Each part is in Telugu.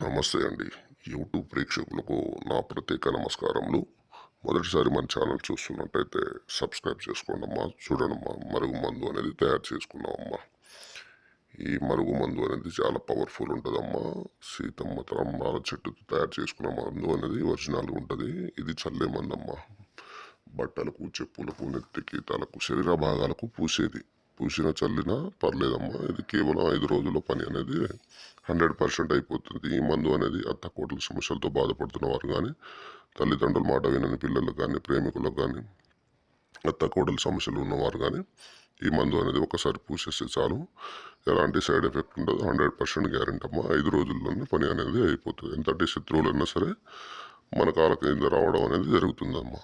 నమస్తే అండి. యూట్యూబ్ ప్రేక్షకులకు నా ప్రత్యేక నమస్కారములు. మొదటిసారి మన ఛానల్ చూస్తున్నట్టయితే సబ్స్క్రైబ్ చేసుకోండమ్మా. చూడండమ్మా, మరుగుమందు అనేది తయారు చేసుకున్నామమ్మా. ఈ మరుగుమందు అనేది చాలా పవర్ఫుల్ ఉంటుందమ్మా. సీతమ్మ తరంబాల చెట్టుతో తయారు చేసుకున్న మందు అనేది ఒరిజినల్గా ఉంటుంది. ఇది చల్లే మందమ్మా. బట్టలకు, చెప్పులకు, నెత్తికి, తలకు, శరీర భాగాలకు పూసిన చల్లినా పర్లేదమ్మా. ఇది కేవలం 5 రోజుల్లో పని అనేది 100% అయిపోతుంది. ఈ మందు అనేది అత్తకోటల సమస్యలతో బాధపడుతున్న వారు కానీ, తల్లిదండ్రుల మాట వినని పిల్లలకు కానీ, ప్రేమికులకు కానీ, అత్తకోటల సమస్యలు ఉన్నవారు కానీ ఈ మందు అనేది ఒకసారి పూసేస్తే చాలు, ఎలాంటి సైడ్ ఎఫెక్ట్ ఉండదు. 100% గ్యారెంటీ అమ్మా. 5 రోజుల్లోనే పని అనేది అయిపోతుంది. ఎంతటి శత్రువులైనా సరే మన కాళ్ళ కింద రావడం అనేది జరుగుతుందమ్మా.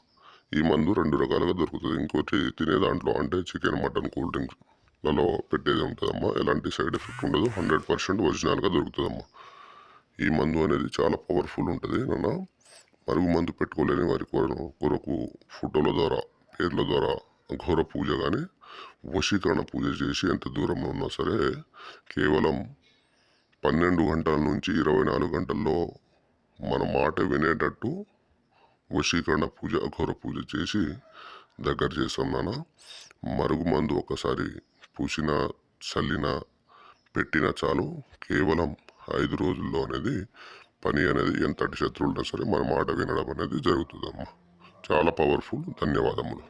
ఈ మందు 2 రకాలుగా దొరుకుతుంది. ఇంకోటి తినే దాంట్లో అంటే చికెన్, మటన్, కూల్ డ్రింక్స్లలో పెట్టేది ఉంటుందమ్మా. ఎలాంటి సైడ్ ఎఫెక్ట్ ఉండదు. 100% ఒరిజినల్గా దొరుకుతుందమ్మా. ఈ మందు అనేది చాలా పవర్ఫుల్ ఉంటుంది. మరుగు మందు పెట్టుకోలేని వారి కొరకు ఫోటోల ద్వారా, పేర్ల ద్వారా ఘోర పూజ కానీ, వశీకరణ పూజ చేసి ఎంత దూరంలో ఉన్నా సరే కేవలం 12 గంటల నుంచి 24 గంటల్లో మన మాట వినేటట్టు వశీకరణ పూజ, ఘోర పూజ చేసి దగ్గర చేస్తాం నాన్న. మరుగుమందు ఒకసారి పూసిన, చల్లిన, పెట్టిన చాలు, కేవలం 5 రోజుల్లో అనేది పని అనేది ఎంతటి శత్రువులున్నా సరే మన మాట వినడం అనేది జరుగుతుందమ్మా. చాలా పవర్ఫుల్. ధన్యవాదములు.